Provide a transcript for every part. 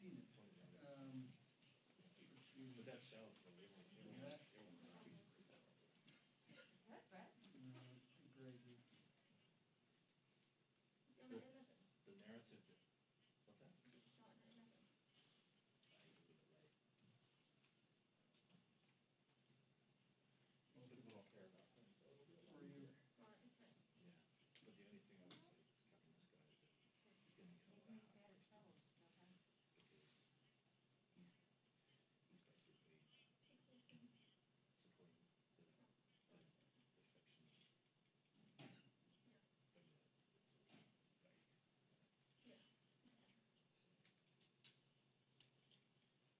seen it. But that's Charlottesville. That's What, Brett? gravy. Is it on at 11? The narrative. What's that? Is it starting at 11? He's a little late. Most people don't care about him, so it'll be a lot For you. easier. Right, okay. Yeah. But the only thing I would say is covering this guy is that he's going to get a lot of hard questions because he's basically supporting the fiction.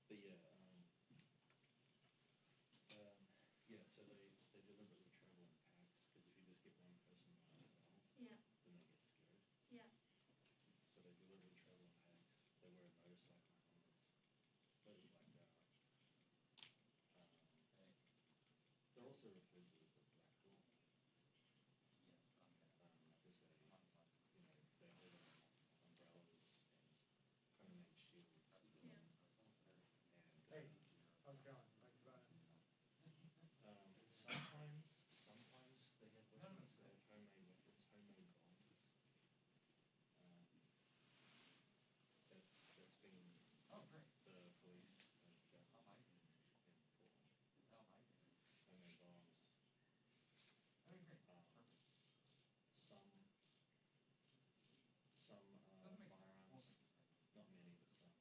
But yeah, it's all vague. Yeah. But yeah, yeah. So they deliberately travel in packs because if you just get one person by themselves, Yeah. then they get scared. Yeah. So they deliberately travel in packs. They wear motorcycle helmets. Those are blacked out. They're also referred to as the Black Hawk. Yes, okay. Because they, you know, they hold umbrellas and homemade shields. Yeah. And Hey, how's it going? Like, sometimes they have weapons. They have homemade weapons, homemade bombs. That's been Oh, great. the police and How high? Portland. How high? Homemade bombs. Okay, great. Some Perfect. Doesn't make firearms. Not many, but some.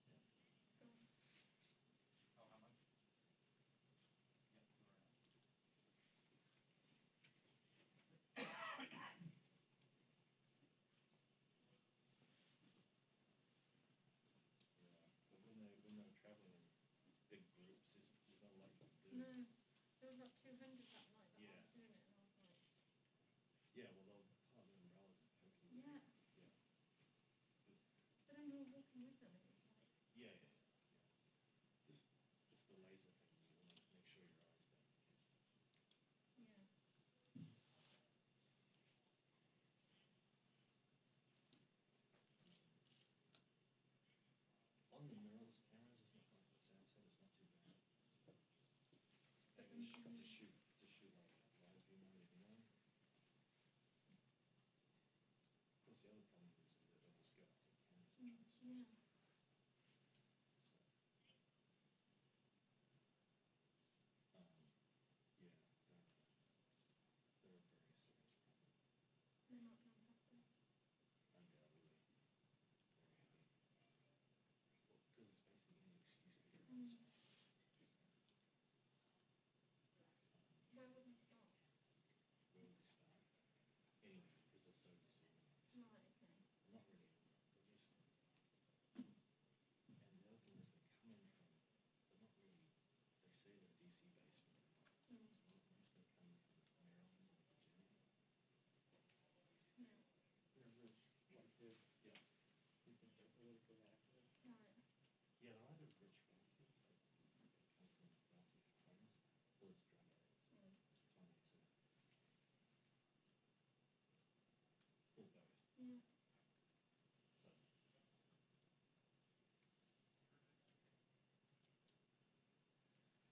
Yeah. Go on. Oh, how much? Yeah, two right now. Yeah. But when they're traveling in big groups, there's not a lot you can do. No. There was like 200 that night that I Yeah. was doing it, and I was like, Yeah, well, they'll part of the umbrellas and poking. yeah. Yeah. But then we were walking with them, and it was like, Yeah. Just the laser thing. You want to make sure your eyes don't get. yeah. On the mirrorless cameras, it's not like what Sam said. It's not too bad. They can to shoot like live view mode if you want. Of course, the other problem is that they'll just go up to the cameras and try and source Yeah. them. So, yeah, they're a very serious problem. They're not fantastic. Undoubtedly, very heavy. Well, because it's basically any excuse to get around something. Where would we start? Where would we start? Anyway, because they're so disorganized. Right, okay. Not really. They're just. And the other thing is they come in from. They're not really. They say they're DC based, but they're not. Most of them come from Maryland and Virginia. Yeah. They're rich, white kids. Yeah. You think they're politically active? Right. Yeah, they're either rich white kids, like they come from wealthy homes, or it's drug addicts. It's one of the two. Or both. Yeah. So.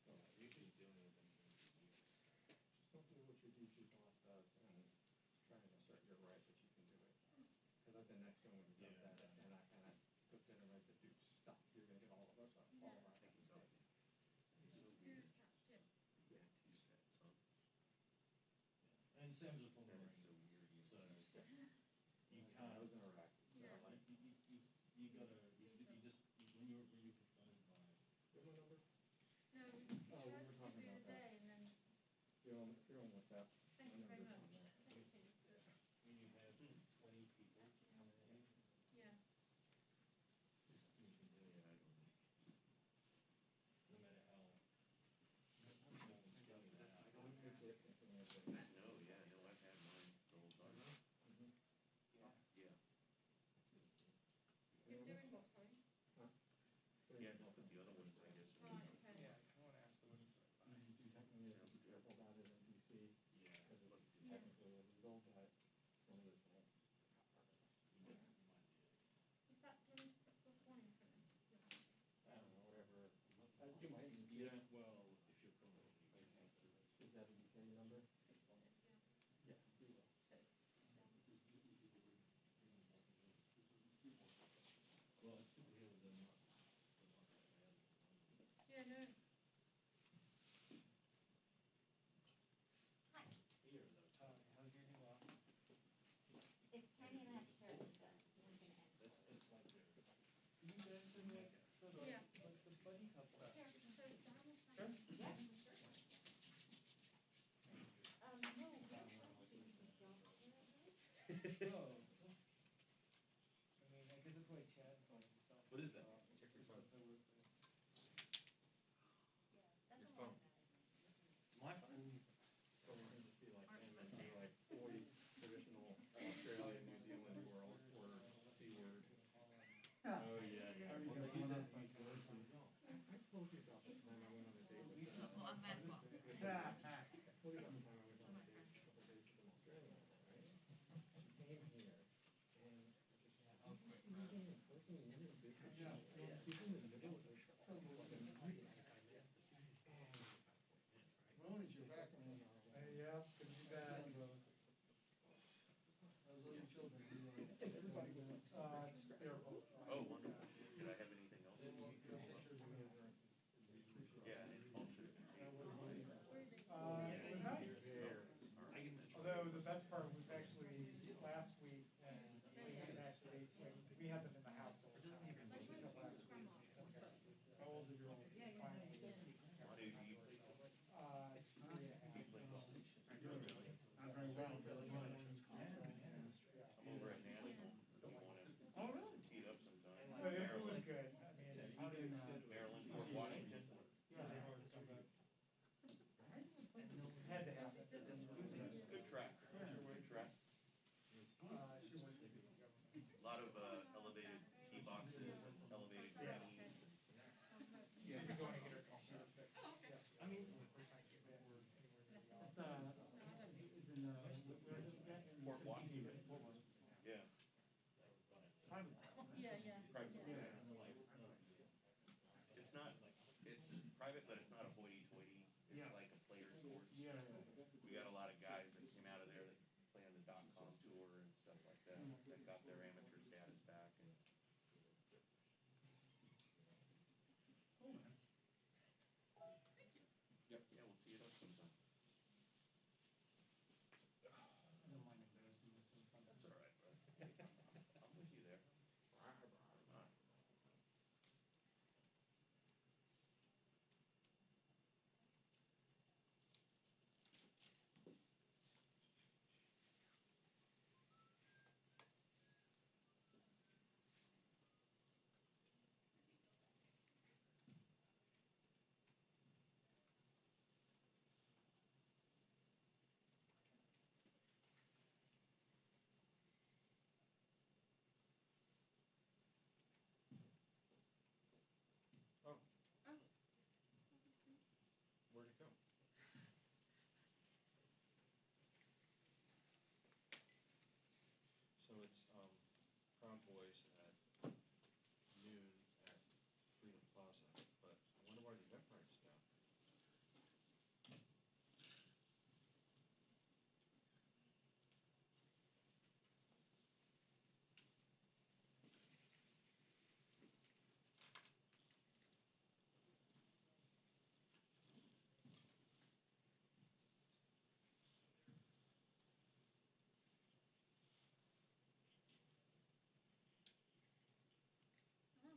Well, you've been dealing with them for years. Just don't do what your DC boss does and try and assert your right that you can do it. Because I've been next to him when he does Yeah. that, and I kind of put that in and I said, dude, stop. You're going to get all of our hands on you. He's so Who's weird. that, Jim? Yeah, you said so. Yeah. And Sam's a former Marine. So weird. So you I can't. was in Iraq, so Yeah. like, You gotta. You just when you're confronted by. give my number. No, we Oh, we tried were to talking the about other that. day, and then, You're on WhatsApp. thank My you very number's on much. there. Thank you. When you have 20 people coming in, Yeah. you can do it. No matter how small and skinny they are. I don't think it, No, yeah, no, I've had mine the whole time. Yeah. You're doing what, sorry? Huh? Yeah, no, but the other ones, I guess. Right, okay. Yeah, I want to ask the ones, you do technically have to be careful about it in DC. Yeah. Yeah, well, if you're from, you have to. Is that a UK number? It's bonus, yeah. Yeah, we will. Says, Well, it's good to hear that they're not that bad in London. yeah, no. Hi, Here, though, How's your new office? it's tiny and I have to share it with the Lincoln end. it's like they're. You guys are like, sort of Yeah. like the buddy couple. Here, it says Don will sign Sure. it. Yeah. And the shirt. No, we don't have to because we don't care about it. Oh. I mean, I guess that's why Chad calls himself. What is that? Check your phone. I work with. Yeah, that's Your a phone. lot about it. It's my phone. Or we can just be like him and do like 40 traditional Australian, New Zealand world word, C word. Oh, yeah, yeah. Already Well, got they use one that on in my university. I told you about the time I went on a date with Oh, I'm mad about it. I told you about the time I went on a date a couple days with an Australian woman, right? She came here and just meeting in person, we knew her business. Yeah. She's in the middle of like a meeting. Ron is your back man. Yeah, could be bad. How's all your children? Everybody was like, They're both. Oh, wonderful. Did I have anything else? Yeah, I didn't function. It was nice. There. Although the best part was actually last week, and we had actually, we had them in the house the whole time. Except last week. How old is your old? Finally. Why do you play It's 3.5. golf? Not very well. I'm over at Nashville. You want to Oh, really? tee it up sometime? But it was good. I mean, How did, Maryland, Port Washington. yeah, they were so good. had to have it. Good track. Good track. She worked for the government. A lot of elevated tee boxes and elevated greens. Yeah, we're going to get her computer fixed. Oh, okay. Yes. I mean, the first time she's been anywhere near the It's, office. it's in, where is it again? In Port Washington. Port Washington. Yeah. Private. Yeah, yeah. Private. Yeah. It's not, it's private, but it's not a hoity-toity. It's Yeah. like a player's course. Yeah. We got a lot of guys that came out of there that play on the .com tour and stuff like that, that got their amateur status back and. Cool, man. Yep. Yeah, we'll tee it up sometime. I don't mind embarrassing this in front of. That's all right, bro. I'm with you there. Alright. oh, Oh. where'd it go? So it's, Proud Boys at noon at Freedom Plaza, but I wonder why the Eventbrite's down. Oh, oh.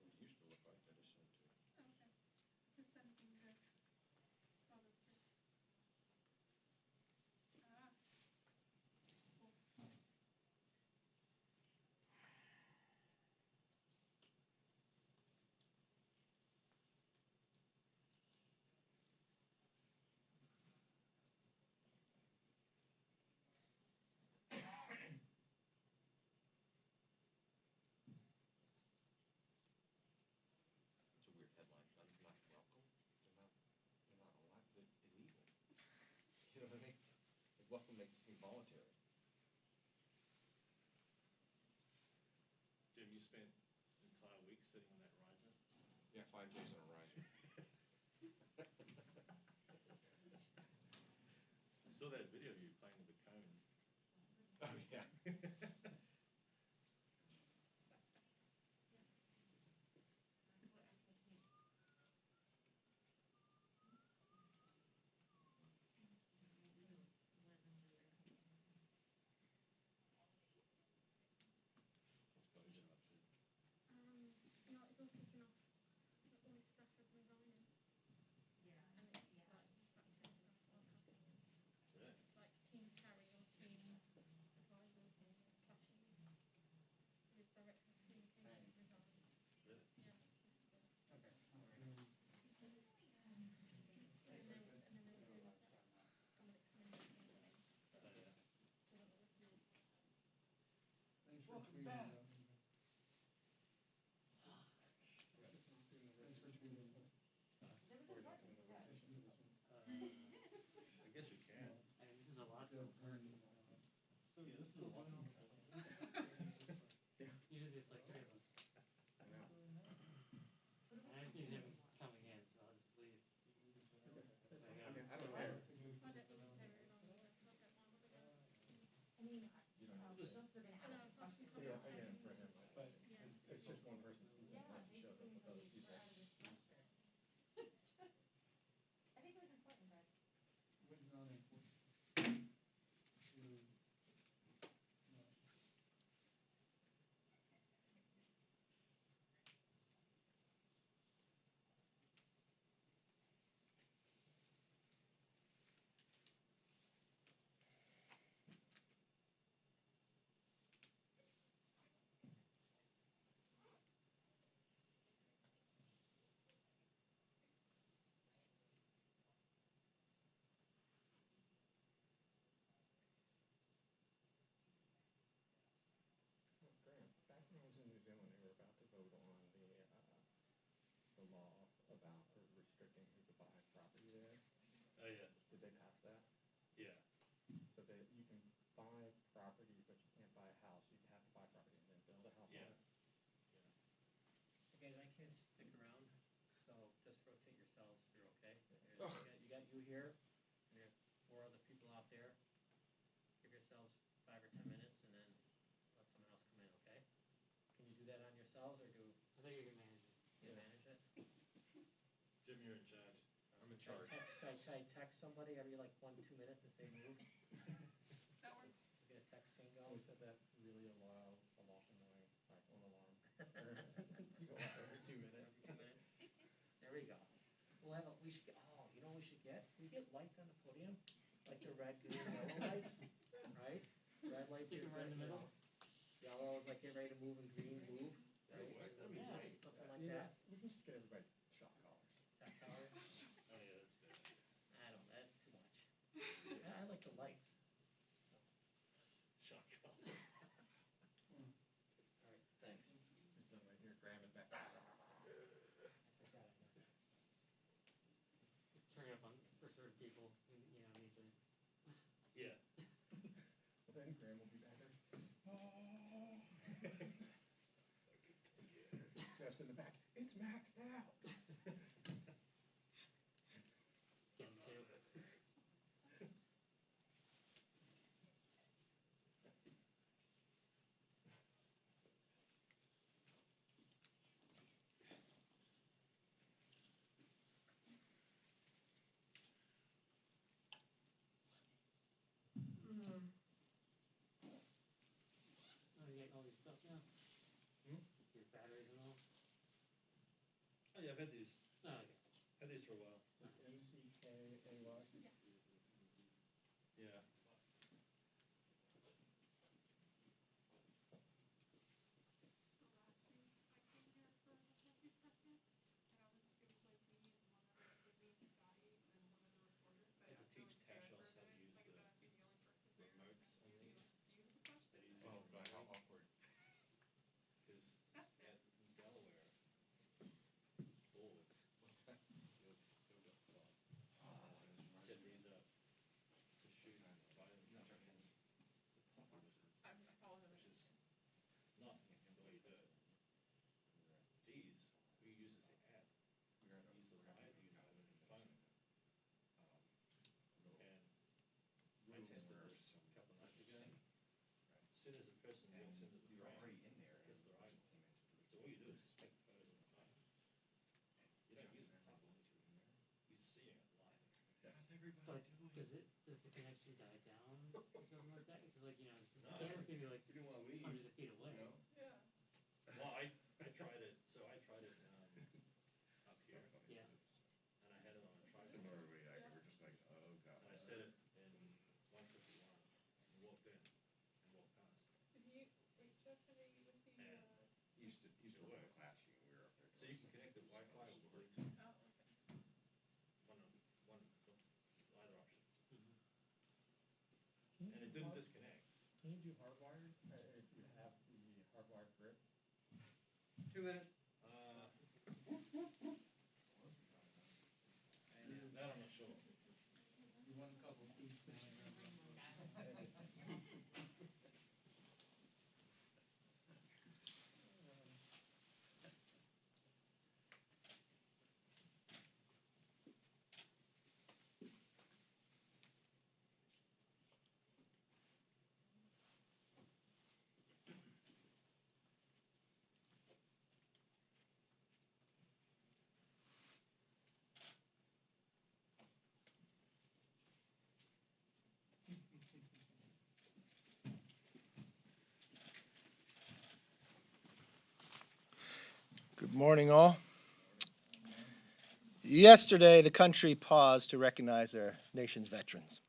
That's what it used to look like, I just sent to. Oh, okay. Just sending this. Oh, that's good. Ah. Cool. It's a weird headline, guns not welcome, they're not allowed, it's illegal. You know what I mean? Like welcome makes it seem voluntary. spent an entire week sitting on that riser. Yeah, 5 days on a riser. I saw that video of you playing with the cones. Oh, yeah. What's Bojan up to? No, it's all kicking off. All his staff have resigning. Yeah. And it's like, he's back to the staff forecasting. Really? It's like team carry or team advisors and cashies. His director of communications resigned. Really? Yeah, yesterday. Okay. And then there was rumours that somebody coming in from the Oh, yeah. so that was good. Thanks for Welcome tweeting back. about me. Thanks for tweeting. There was a button, yeah. I guess we can. I mean, this is a lot. Still turning. Yeah, this is a lot. Usually there's like 3 of us. I know. And I just need him coming in, so I'll just leave. I mean, I don't care. I don't think it's there on the website, that one, but I mean, You don't have we're to. still gonna I know, have. I can come Yeah, and I say, get it for him, but yeah. it's just one person speaking, Yeah, not to show up with other people. I think it was important, but. What is not important? To- no. Oh, Graham, back when I was in New Zealand, they were about to vote on the law about restricting who could buy property there. Oh, yeah. Did they pass that? Yeah. So that you can buy property, but you can't buy a house. You have to buy property and then build a house on Yeah. it. Okay, I can't stick around, so just rotate yourselves, you're okay? Ugh. You got you here, and there's 4 other people out there. Give yourselves 5 or 10 minutes, and then let someone else come in, okay? Can you do that on yourselves, or do I think you can manage it. you manage it? Jim, you're in charge. I'm in Should I charge. should I text somebody every like 1-2 minutes and say move? That works. Get a text chain I going? always said that really a lot annoying, like on alarm. Go off every 2 minutes. Every 2 minutes? There we go. We'll have we should get, oh, you know what we should get? We get lights on the podium, like the red, green, yellow lights, right? Red lights. Stick 'em right in the middle. Yellow is like get ready to move, and green move. Oh, Right? what? That'd be Yeah, great. something like Yeah, that. we can just get everybody shot collars. Sack collars. Oh, yeah, that's better. I don't, that's too much. I like the lights. Shock collar. All right, thanks. Just done right here, Graham is back. I forgot it. Just turn it up on, for certain people, need to. Yeah. Well, then Graham will be back there. Jeff's in the back. It's maxed out. Get him too. Oh, you get all your stuff now? Hmm? Your batteries and all? Oh, yeah, I've had these. Oh, okay. Had these for a while. NCKAY. Yeah. Last week, I came here for the thank you session, and it was like me and one other, with me and Scotty, and then one other reporter, but I had to teach everyone's Tash there else how to for a use minute, the like, that'd be the only person there. remotes on You these. know, to use the question. That he uses Oh, for God, how reading. awkward. Because in Delaware, board, What's that? you'll get lost. Oh, Set these up to shoot But does the connection die down or something like that? Because like, the camera's gonna be like We didn't wanna leave, hundreds of feet away. Yeah. Well, I tried it, up here. Yeah. And I had it on a tripod. Similar reaction, we're just like, oh god. And I set it in 151 and walked in and walked past. Did he, wait, Jeff, was he, And Used to work clashing, we were up there. So you can connect the Wi-Fi with Bluetooth. oh, okay. Either option. Can you And it do didn't hard- disconnect. Can you do hardwired, if you have the hardwired grids? 2 minutes. That I'm not sure. You want a couple speeds. Good morning, all. Yesterday, the country paused to recognize our nation's veterans.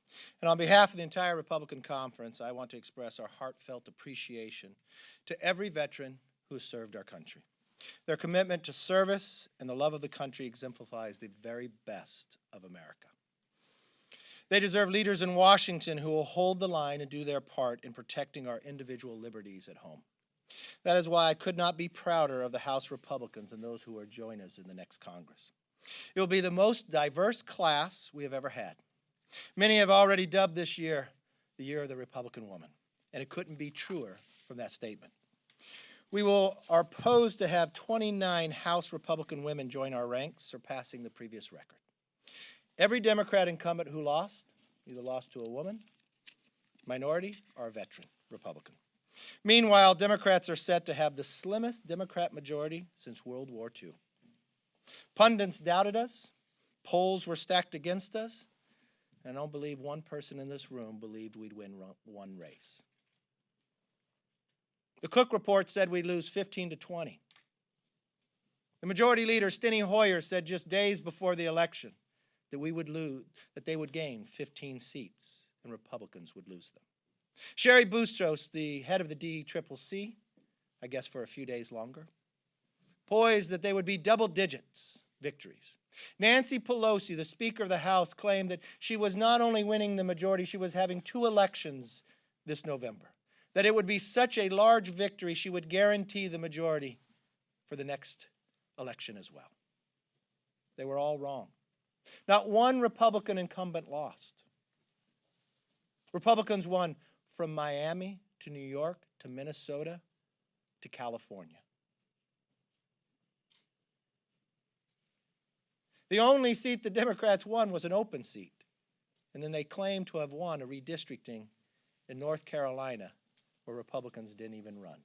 And on behalf of the entire Republican Conference, I want to express our heartfelt appreciation to every veteran who has served our country. Their commitment to service and the love of the country exemplifies the very best of America. They deserve leaders in Washington who will hold the line and do their part in protecting our individual liberties at home. That is why I could not be prouder of the House Republicans and those who will join us in the next Congress. It will be the most diverse class we have ever had. Many have already dubbed this year the year of the Republican woman, and it couldn't be truer from that statement. We are posed to have 29 House Republican women join our ranks, surpassing the previous record. Every Democrat incumbent who lost, either lost to a woman, minority, or a veteran Republican. Meanwhile, Democrats are set to have the slimmest Democrat majority since World War II. Pundits doubted us, polls were stacked against us, and I don't believe one person in this room believed we'd win one race. The Cook report said we'd lose 15-20. The majority leader, Steny Hoyer, said just days before the election that they would gain 15 seats and Republicans would lose them. Sherry Boustros, the head of the DCCC, I guess for a few days longer, poised that they would be double digits victories. Nancy Pelosi, the Speaker of the House, claimed that she was not only winning the majority, she was having 2 elections this November. That it would be such a large victory, she would guarantee the majority for the next election as well. They were all wrong. Not one Republican incumbent lost. Republicans won from Miami to New York to Minnesota to California. The only seat the Democrats won was an open seat, and then they claimed to have won a redistricting in North Carolina where Republicans didn't even run.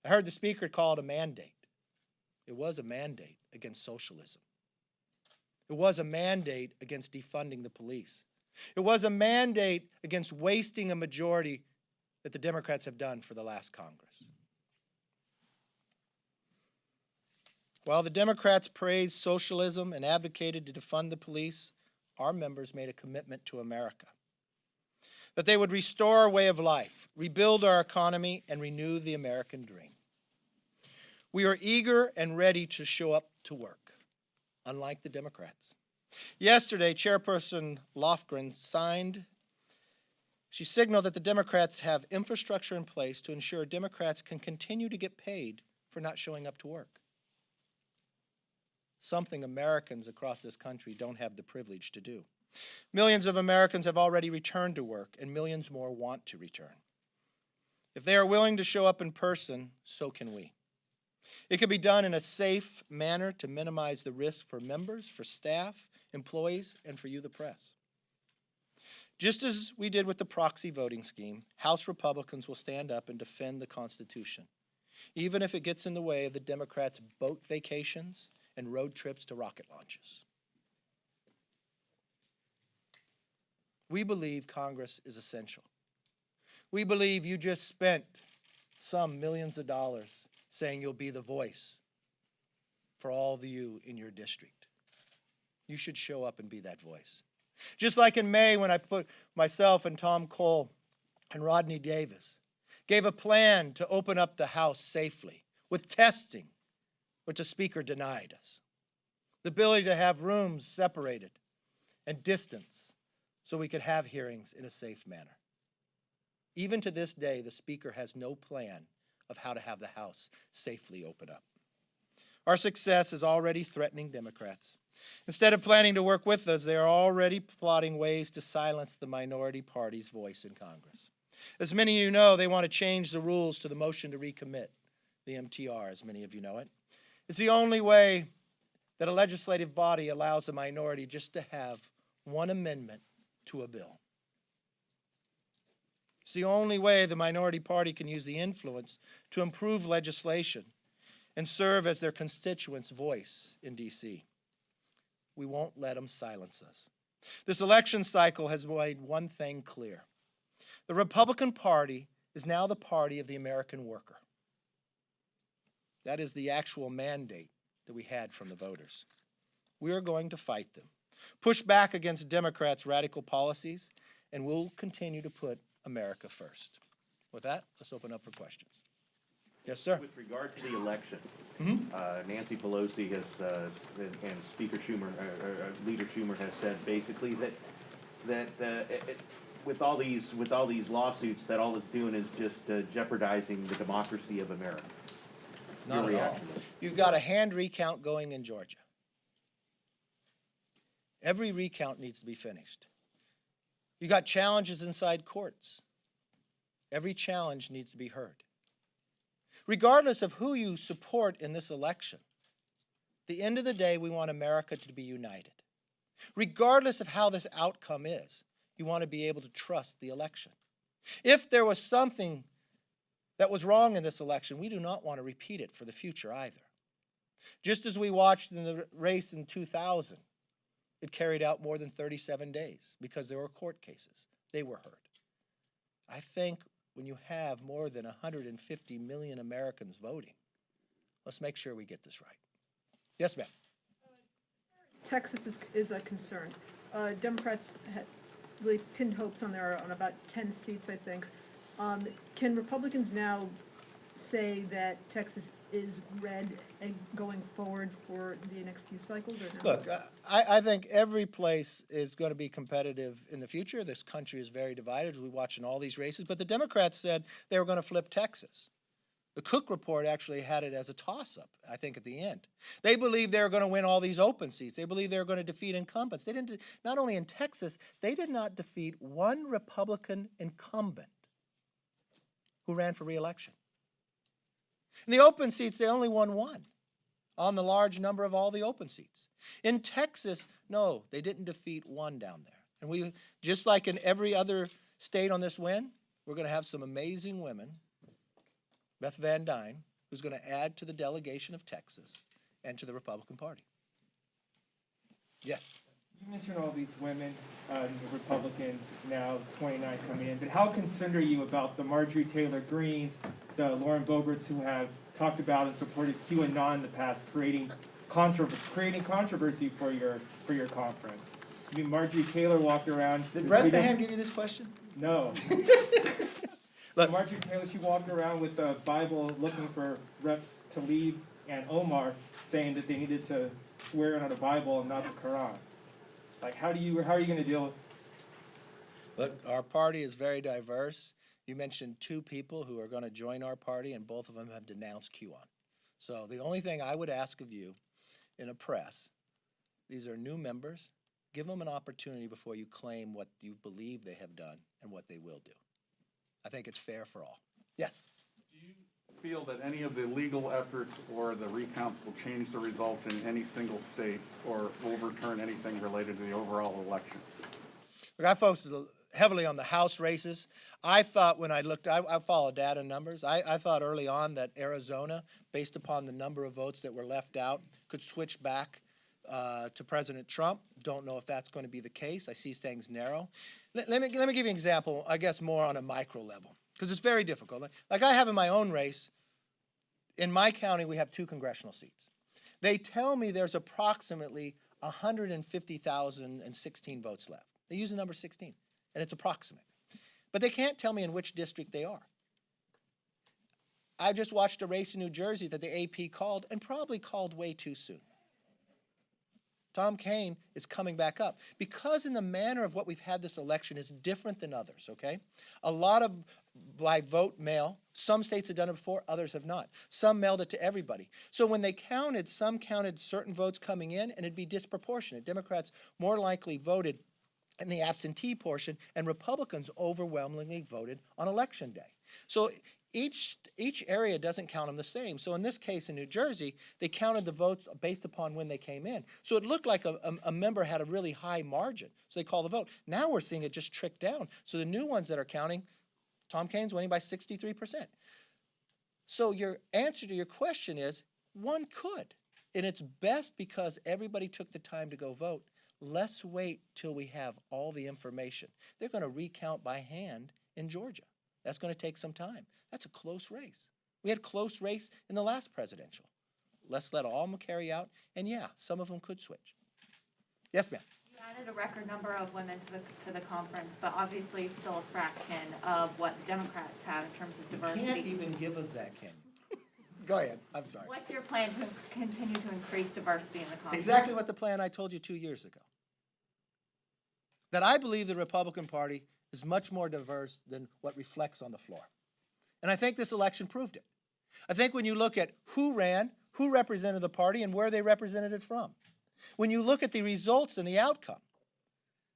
I heard the Speaker call it a mandate. It was a mandate against socialism. It was a mandate against defunding the police. It was a mandate against wasting a majority that the Democrats have done for the last Congress. While the Democrats praised socialism and advocated to defund the police, our members made a commitment to America. That they would restore our way of life, rebuild our economy, and renew the American dream. We are eager and ready to show up to work, unlike the Democrats. Yesterday, Chairperson Lofgren signaled that the Democrats have infrastructure in place to ensure Democrats can continue to get paid for not showing up to work. Something Americans across this country don't have the privilege to do. Millions of Americans have already returned to work, and millions more want to return. If they are willing to show up in person, so can we. It can be done in a safe manner to minimize the risk for members, for staff, employees, and for you, the press. Just as we did with the proxy voting scheme, House Republicans will stand up and defend the Constitution, even if it gets in the way of the Democrats' boat vacations and road trips to rocket launches. We believe Congress is essential. We believe you just spent some millions of dollars saying you'll be the voice for all of you in your district. You should show up and be that voice. Just like in May when I put myself and Tom Cole and Rodney Davis gave a plan to open up the House safely with testing, which the Speaker denied us. The ability to have rooms separated and distance so we could have hearings in a safe manner. Even to this day, the Speaker has no plan of how to have the House safely open up. Our success is already threatening Democrats. Instead of planning to work with us, they are already plotting ways to silence the minority party's voice in Congress. As many of you know, they want to change the rules to the motion to recommit, the MTR, as many of you know it. It's the only way that a legislative body allows a minority just to have one amendment to a bill. It's the only way the minority party can use the influence to improve legislation and serve as their constituents' voice in D.C. We won't let them silence us. This election cycle has made one thing clear. The Republican Party is now the party of the American worker. That is the actual mandate that we had from the voters. We are going to fight them, push back against Democrats' radical policies, and we'll continue to put America first. With that, let's open up for questions. Yes, sir. With regard to the election, Nancy Pelosi has, and Speaker Schumer, Leader Schumer has said basically that with all these lawsuits, that all it's doing is just jeopardizing the democracy of America. Not at all. You've got a hand recount going in Georgia. Every recount needs to be finished. You got challenges inside courts. Every challenge needs to be heard. Regardless of who you support in this election, at the end of the day, we want America to be united. Regardless of how this outcome is, you want to be able to trust the election. If there was something that was wrong in this election, we do not want to repeat it for the future either. Just as we watched in the race in 2000, it carried out more than 37 days because there were court cases. They were heard. I think when you have more than 150 million Americans voting, let's make sure we get this right. Yes, ma'am. Texas is a concern. Democrats had really pinned hopes on about 10 seats, I think. Can Republicans now say that Texas is red and going forward for the next few cycles, or no? Look, I think every place is going to be competitive in the future. This country is very divided. We watch in all these races. But the Democrats said they were going to flip Texas. The Cook report actually had it as a toss-up, I think, at the end. They believed they were going to win all these open seats. They believed they were going to defeat incumbents. They didn't. Not only in Texas, they did not defeat one Republican incumbent who ran for re-election. In the open seats, they only won one on the large number of all the open seats. In Texas, no, they didn't defeat one down there. And we, just like in every other state on this win, we're going to have some amazing women, Beth Van Dyne, who's going to add to the delegation of Texas and to the Republican Party. Yes. You mentioned all these women, Republicans, now 29 coming in, but how concerned are you about the Marjorie Taylor Greenes, the Lauren Boeberts, who have talked about and supported QAnon in the past, creating controversy for your conference? I mean, Marjorie Taylor walked around. Did Bresnahan give you this question? No. Look, Marjorie Taylor, she walked around with the Bible looking for Reps Tlaib and Omar, saying that they needed to swear on the Bible and not the Quran. Like, how are you going to deal with? Look, our party is very diverse. You mentioned two people who are going to join our party, and both of them have denounced QAnon. So the only thing I would ask of you in a press, these are new members, give them an opportunity before you claim what you believe they have done and what they will do. I think it's fair for all. Yes? Do you feel that any of the legal efforts or the recounts will change the results in any single state or overturn anything related to the overall election? Look, I focused heavily on the House races. I thought when I looked, I follow data numbers. I thought early on that Arizona, based upon the number of votes that were left out, could switch back to President Trump. Don't know if that's going to be the case. I see things narrow. Let me give you an example, I guess more on a micro level, because it's very difficult. Like I have in my own race, in my county, we have 2 congressional seats. They tell me there's approximately 150,016 votes left. They use the number 16, and it's approximate. But they can't tell me in which district they are. I just watched a race in New Jersey that the AP called, and probably called way too soon. Tom Kean is coming back up because in the manner of what we've had this election is different than others, okay? A lot of by vote mail. Some states have done it before, others have not. Some mailed it to everybody. So when they counted, some counted certain votes coming in, and it'd be disproportionate. Democrats more likely voted in the absentee portion, and Republicans overwhelmingly voted on Election Day. So each area doesn't count them the same. So in this case in New Jersey, they counted the votes based upon when they came in. So it looked like a member had a really high margin. So they call the vote. Now we're seeing it just trick down. So the new ones that are counting, Tom Kean's winning by 63%. So your answer to your question is, one could. And it's best because everybody took the time to go vote. Let's wait till we have all the information. They're going to recount by hand in Georgia. That's going to take some time. That's a close race. We had a close race in the last presidential. Let's let all of them carry out, and yeah, some of them could switch. Yes, ma'am. You added a record number of women to the conference, but obviously still a fraction of what Democrats have in terms of diversity. You can't even give us that, Ken. Go ahead. I'm sorry. What's your plan to continue to increase diversity in the conference? Exactly what the plan I told you 2 years ago. That I believe the Republican Party is much more diverse than what reflects on the floor. And I think this election proved it. I think when you look at who ran, who represented the party, and where they represented it from. When you look at the results and the outcome,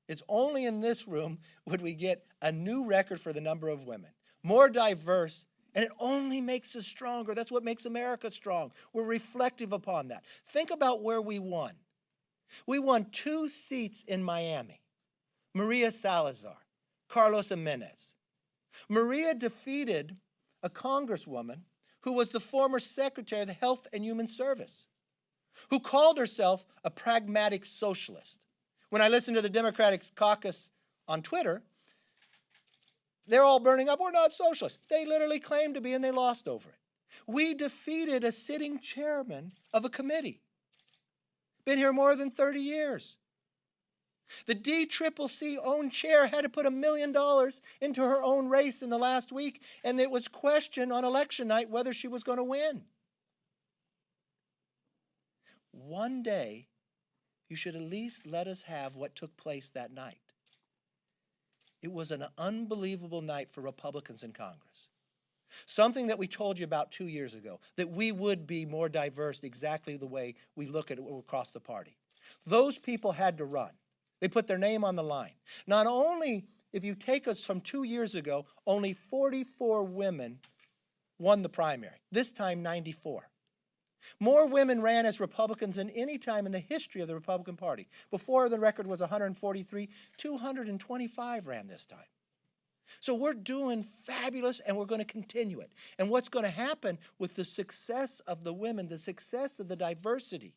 it's only in this room would we get a new record for the number of women. More diverse, and it only makes us stronger. That's what makes America strong. We're reflective upon that. Think about where we won. We won 2 seats in Miami. Maria Salazar, Carlos Jimenez. Maria defeated a congresswoman who was the former Secretary of the Health and Human Service, who called herself a pragmatic socialist. When I listened to the Democratic caucus on Twitter, they're all burning up, we're not socialists. They literally claimed to be, and they lost over it. We defeated a sitting chairman of a committee. Been here more than 30 years. The DCCC own chair had to put $1 million into her own race in the last week, and it was questioned on election night whether she was going to win. One day, you should at least let us have what took place that night. It was an unbelievable night for Republicans in Congress. Something that we told you about 2 years ago, that we would be more diverse exactly the way we look at it across the party. Those people had to run. They put their name on the line. Not only, if you take us from 2 years ago, only 44 women won the primary. This time, 94. More women ran as Republicans than any time in the history of the Republican Party. Before, the record was 143, 225 ran this time. So we're doing fabulous, and we're going to continue it. And what's going to happen with the success of the women, the success of the diversity,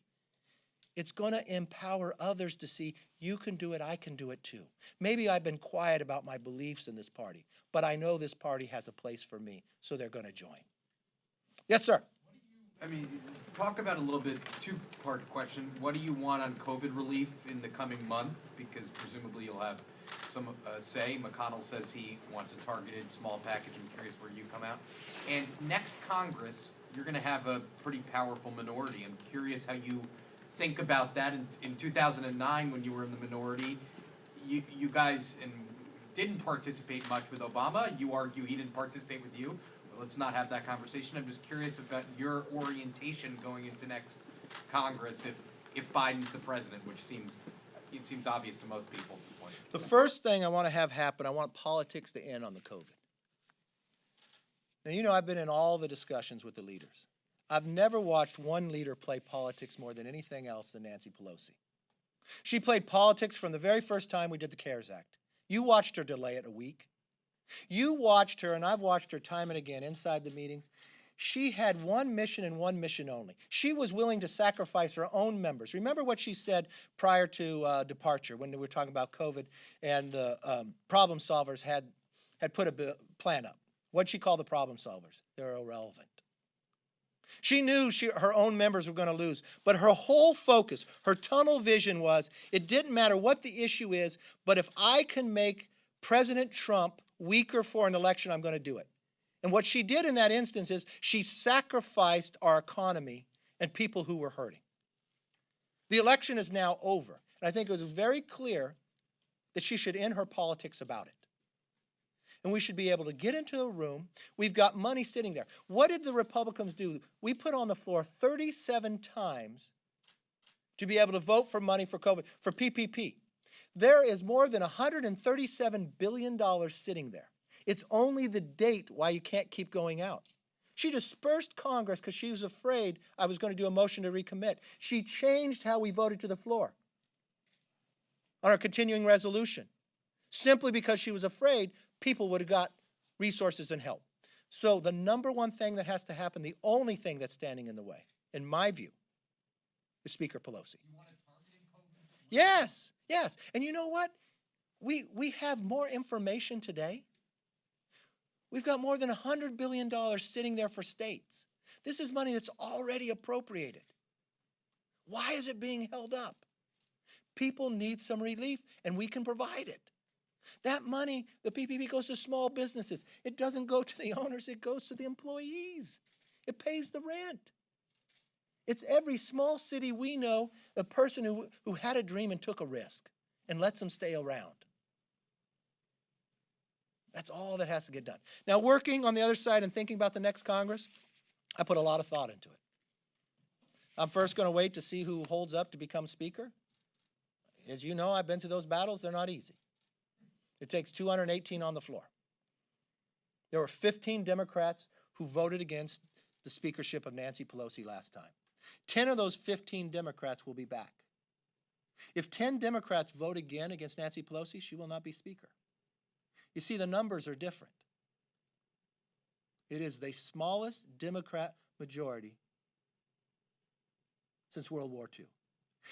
it's going to empower others to see, you can do it, I can do it too. Maybe I've been quiet about my beliefs in this party, but I know this party has a place for me, so they're going to join. Yes, sir. I mean, talk about a little bit, 2-part question. What do you want on COVID relief in the coming month? Because presumably you'll have some say. McConnell says he wants a targeted small package. I'm curious where you come out. And next Congress, you're going to have a pretty powerful minority. I'm curious how you think about that. In 2009, when you were in the minority, you guys didn't participate much with Obama. You argue he didn't participate with you. Let's not have that conversation. I'm just curious about your orientation going into next Congress if Biden's the president, which seems obvious to most people at this point. The first thing I want to have happen, I want politics to end on the COVID. Now, you know, I've been in all the discussions with the leaders. I've never watched one leader play politics more than anything else than Nancy Pelosi. She played politics from the very first time we did the CARES Act. You watched her delay it a week. You watched her, and I've watched her time and again inside the meetings. she had one mission and one mission only. She was willing to sacrifice her own members. Remember what she said prior to departure when we were talking about COVID and the problem solvers had put a plan up. What'd she call the problem solvers? They're irrelevant. She knew her own members were going to lose, but her whole focus, her tunnel vision was, it didn't matter what the issue is, but if I can make President Trump weaker for an election, I'm going to do it. And what she did in that instance is she sacrificed our economy and people who were hurting. The election is now over, and I think it was very clear that she should end her politics about it. And we should be able to get into a room. We've got money sitting there. What did the Republicans do? We put on the floor 37 times to be able to vote for money for COVID, for PPP. There is more than $137 billion sitting there. It's only the date why you can't keep going out. She dispersed Congress because she was afraid I was going to do a motion to recommit. She changed how we voted to the floor on our continuing resolution, simply because she was afraid people would have got resources and help. So the number one thing that has to happen, the only thing that's standing in the way, in my view, is Speaker Pelosi. Yes, yes. And you know what? We have more information today. We've got more than $100 billion sitting there for states. This is money that's already appropriated. Why is it being held up? People need some relief, and we can provide it. That money, the PPP, goes to small businesses. It doesn't go to the owners. It goes to the employees. It pays the rent. It's every small city we know, a person who had a dream and took a risk and lets them stay around. That's all that has to get done. Now, working on the other side and thinking about the next Congress, I put a lot of thought into it. I'm first going to wait to see who holds up to become Speaker. As you know, I've been to those battles. They're not easy. It takes 218 on the floor. There were 15 Democrats who voted against the speakership of Nancy Pelosi last time. 10 of those 15 Democrats will be back. If 10 Democrats vote again against Nancy Pelosi, she will not be Speaker. You see, the numbers are different. It is the smallest Democrat majority since World War II.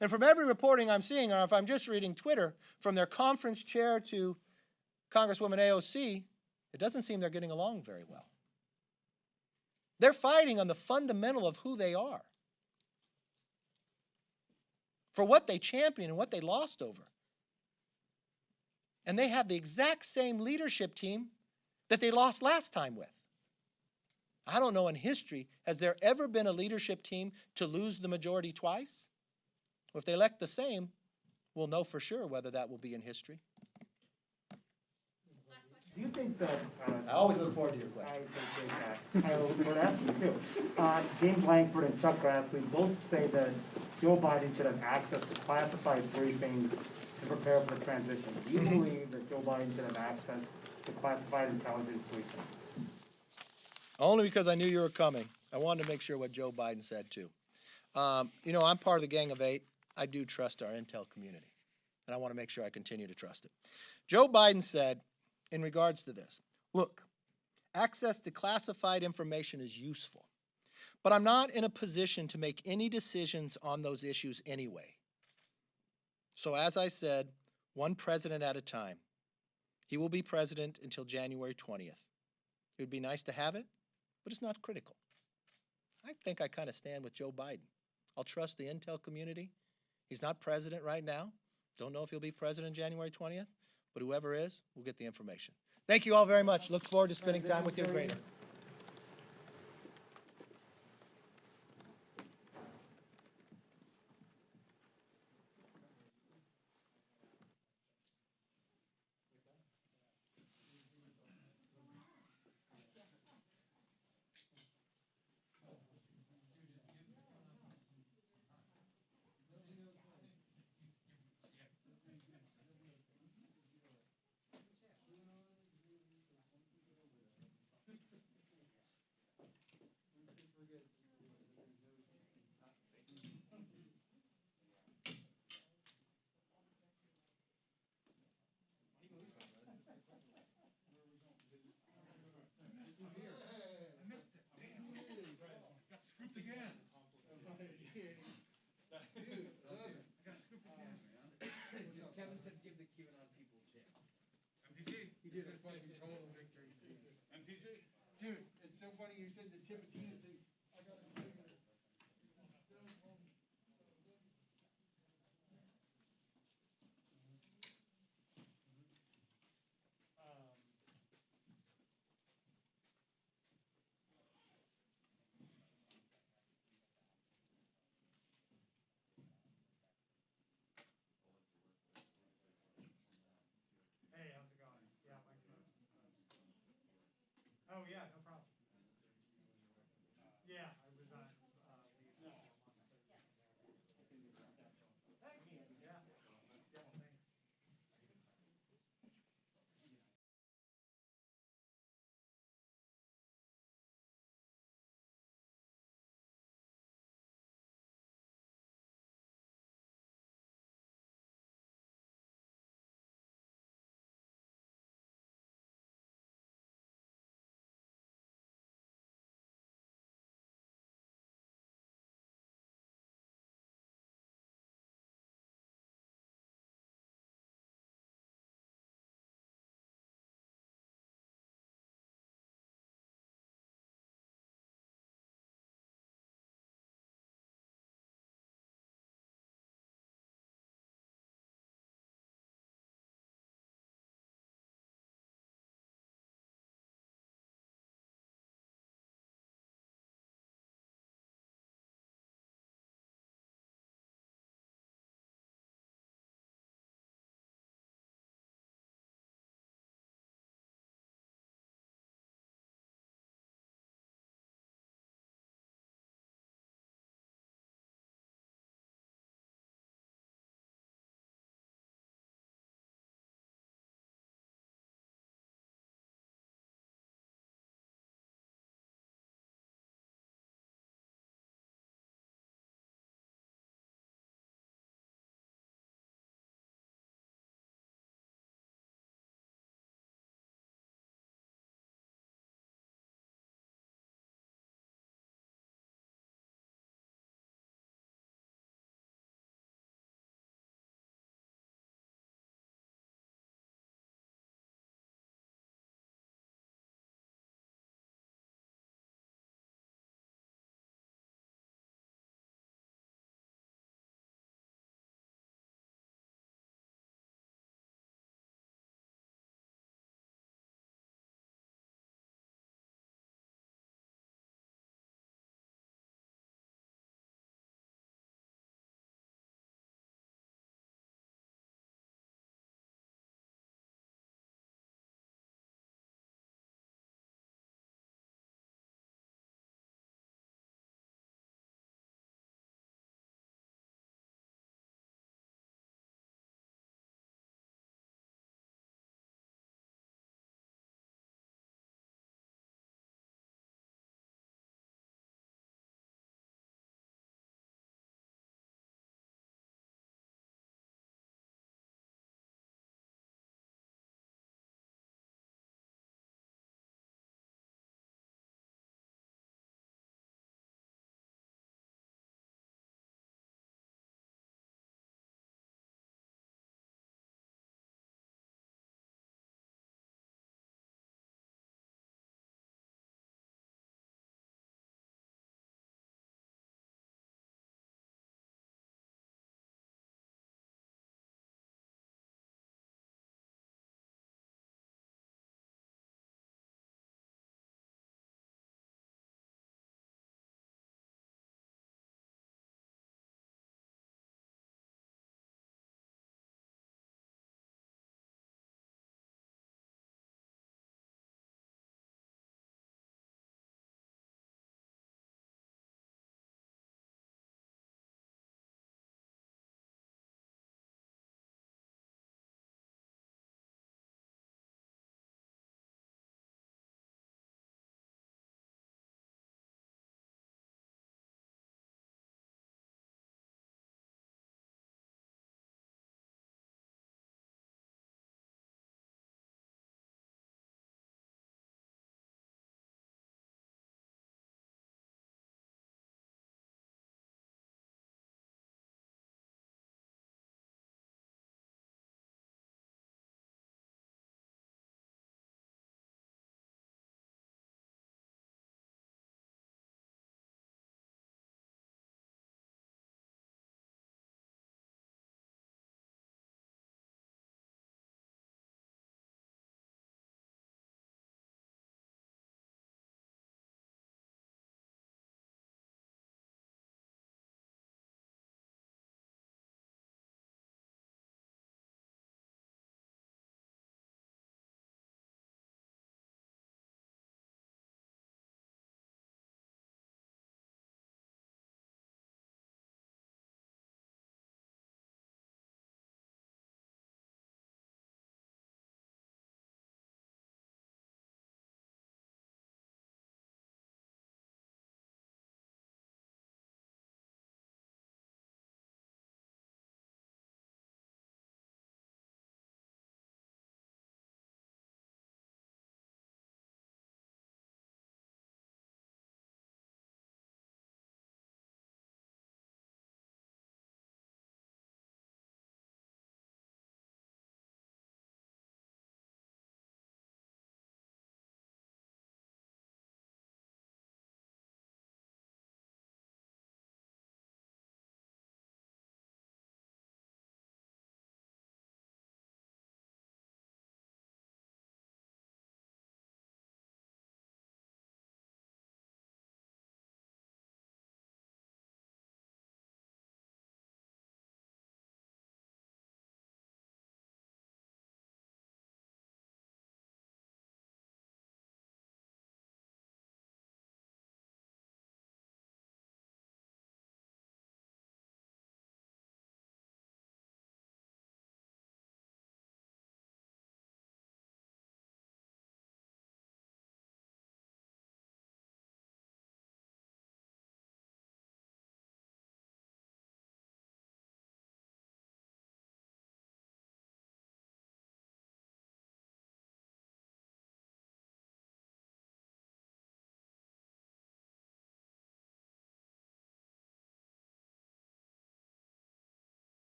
And from every reporting I'm seeing, or if I'm just reading Twitter, from their conference chair to Congresswoman AOC, it doesn't seem they're getting along very well. They're fighting on the fundamental of who they are, for what they champion and what they lost over. And they have the exact same leadership team that they lost last time with. I don't know in history, has there ever been a leadership team to lose the majority twice? Well, if they elect the same, we'll know for sure whether that will be in history. Do you think that... I always look forward to your question. I would ask you too. James Langford and Chuck Grassley both say that Joe Biden should have access to classified briefings to prepare for the transition. Do you believe that Joe Biden should have access to classified intelligence briefings? Only because I knew you were coming. I wanted to make sure what Joe Biden said too. You know, I'm part of the Gang of Eight. I do trust our intel community, and I want to make sure I continue to trust it. Joe Biden said, in regards to this, look, access to classified information is useful, but I'm not in a position to make any decisions on those issues anyway. So as I said, one president at a time. He will be president until January 20th. It would be nice to have it, but it's not critical. I think I kind of stand with Joe Biden. I'll trust the intel community. He's not president right now. Don't know if he'll be president January 20th, but whoever is, will get the information. Thank you all very much. Look forward to spending time with you in Greater. Dude, love it. I gotta scoop the camera, man. Just Kevin said give the QAnon people a chance. MTG, he did a fucking total victory. MTG? Dude, it's so funny you said the Tibetan thing. I gotta figure it. So funny. Hey, how's it going? Yeah, my phone. Oh, yeah, no